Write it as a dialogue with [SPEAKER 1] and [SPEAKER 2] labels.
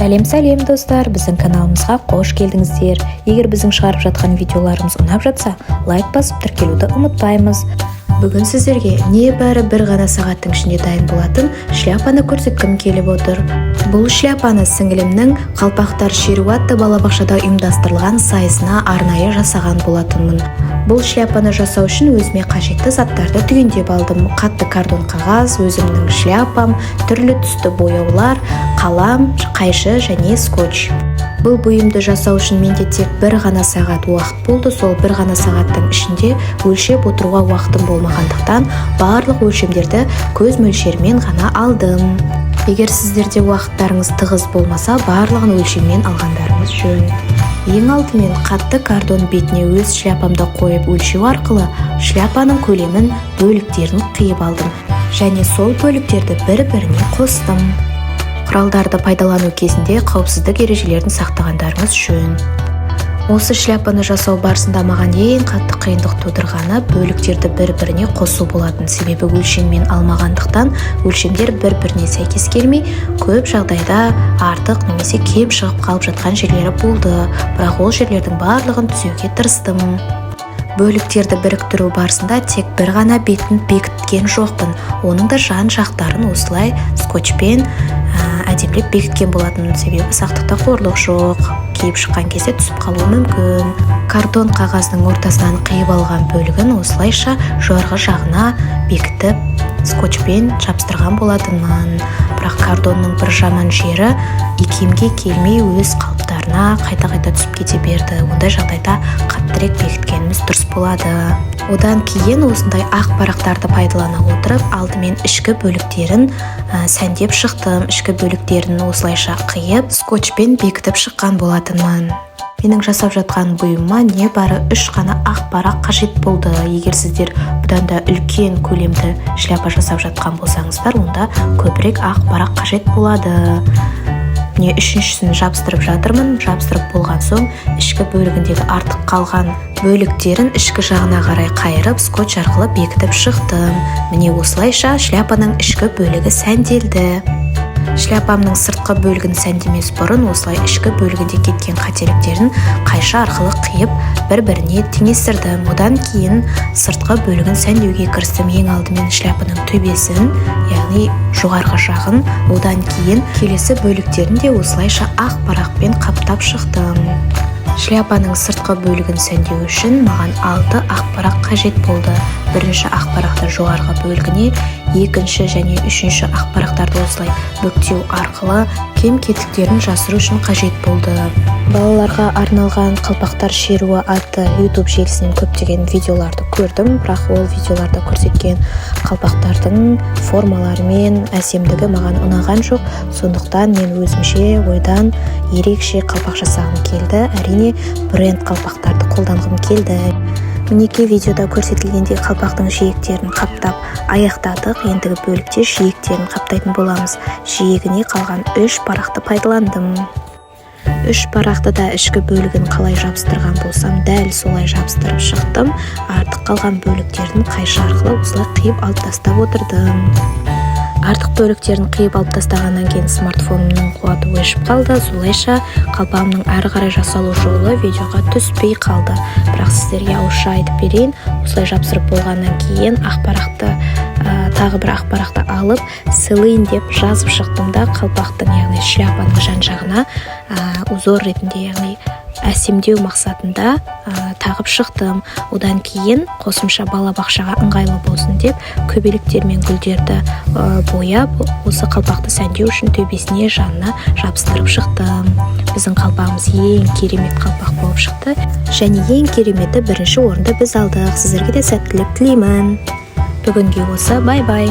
[SPEAKER 1] Сәлем достар, біздің каналымызға қош келдіңіздер. Егер біздің шығарып жатқан видеоларымыз ұнап жатса, лайк басып тіркелуді ұмытпаймыз. Бүгін сіздерге небәрі бір ғана сағаттың ішінде дайын болатын шляпаны көрсеткім келіп отыр. Бұл шляпаны сіңілімнің қалпақтар шеруі атты балабақшада ұйымдастырылған сайысына арнайы жасаған болатынмын. Бұл шляпаны жасау үшін өзіме қажетті заттарды түгендеп алдым. Қатты картон қағаз, өзімнің шляпам, түрлі түсті бояулар, қалам, қайшы және скотч. Бұл бұйымды жасау үшін менде тек бір ғана сағат уақыт болды. Сол бір ғана сағаттың ішінде өлшеп отыруға уақытым болмағандықтан барлық өлшемдерді көз мөлшерімен ғана алдым. Егер сіздерде уақыттарыңыз тығыз болмаса, барлығын өлшеммен алғандарыңыз жөн. Ең алдымен қатты картон бетіне өз шляпамды қойып өлшеу арқылы шляпаның көлемін, бөліктерін қиып алдым. Және сол бөліктерді бір-біріне қостым. Құралдарды пайдалану кезінде қауіпсіздік ережелерін сақтағандарыңыз жөн. Осы шляпаны жасау барысында маған ең қатты қиындық тудырғаны бөліктерді бір-біріне қосу болатын. Себебі өлшеммен алмағандықтан өлшемдер бір-біріне сәйкес келмей, көп жағдайда артық немесе кем шығып қалып жатқан жерлері болды. Бірақ ол жерлердің барлығын түзеуге тырыстым. Бөліктерді біріктіру барысында тек бір ғана бетін бекіткен жоқпын. Оның да жан жақтарын осылай скотчпен әдемілеп бекіткен болатын. Себебі сақтықта қорлық жоқ. Киіп шыққан кезде түсіп қалуы мүмкін. Картон қағаздың ортасынан қиып алған бөлігін осылайша жоғарғы жағына бекітіп скотчпен жабыстырған болатынмын. Бірақ картонның бір жаман жері икемге келмей өз қалыптарына қайта-қайта түсіп кете берді. Ондай жағдайда қаттырек бекіткеніміз дұрыс болады. Одан кейін осындай ақ парақтарды пайдалана отырып, алдымен ішкі бөліктерін сәндеп шықтым. Ішкі бөліктерін осылайша қиып, скотчпен бекітіп шыққан болатынмын. Менің жасап жатқан бұйымыма небәрі 3 қана ақ парақ қажет болды. Егер сіздер бұдан да үлкен көлемді шляпа жасап жатқан болсаңыздар, онда көбірек ақ парақ қажет болады. Міне үшіншісін жабыстырып жатырмын. Жабыстырып болған соң ішкі бөлігіндегі артық қалған бөліктерін ішкі жағына қарай қайырып, скотч арқылы бекітіп шықтым. Міне осылайша шляпаның ішкі бөлігі сәнделді. Шляпамның сыртқы бөлігін сәндемес бұрын осылай ішкі бөлігінде кеткен қателіктерін қайшы арқылы қиып бір-біріне теңестірдім. Одан кейін сыртқы бөлігін сәндеуге кірістім. Ең алдымен шляпаның төбесін, яғни жоғарғы жағын, одан кейін келесі бөліктерін де осылайша ақ парақпен қаптап шықтым. Шляпаның сыртқы бөлігін сәндеу үшін маған 6 ақ парақ қажет болды. Бірінші ақ парақты жоғарғы бөлігіне, екінші және үшінші ақ парақтарды осылай бүктеу арқылы кем-кетіктерін жасыру үшін қажет болды. Балаларға арналған қалпақтар шеруі атты YouTube желісінен көптеген видеоларды көрдім, бірақ ол видеоларда көрсеткен қалпақтардың формалары мен әсемдігі маған ұнаған жоқ. Сондықтан мен өзімше ойдан ерекше қалпақ жасағым келді. Әрине, бренд қалпақтарды қолданғым келді. Мінеке видеода көрсетілгендей қалпақтың жиектерін қаптап аяқтадық. Ендігі бөлікте жиектерін қаптайтын боламыз. Жиегіне қалған 3 парақты пайдаландым. 3 парақты да ішкі бөлігін қалай жабыстырған болсам, дәл солай жабыстырып шықтым. Артық қалған бөліктерін қайшы арқылы осылай қиып алып тастап отырдым. Артық бөліктерін қиып алып тастағаннан кейін смартфонымның қуаты өшіп қалды. Солайша қалпағымның әрі қарай жасалу жолы видеоға түспей қалды. Бірақ сіздерге ауызша айтып берейін. Осылай жабыстырып болғаннан кейін тағы бір ақ парақты алып, Celine деп жазып шықтым да қалпақтың, яғни шляпаның жан жағына узор ретінде, яғни әсемдеу мақсатында тағып шықтым. Одан кейін қосымша балабақшаға ыңғайлы болсын деп көбелектер мен гүлдерді бояп, осы қалпақты сәндеу үшін төбесіне, жанына жабыстырып шықтым. Біздің қалпағымыз ең керемет қалпақ болып шықты. Және ең кереметі бірінші орынды біз алдық. Сіздерге де сәттілік тілеймін. Бүгінге осы, бай-бай.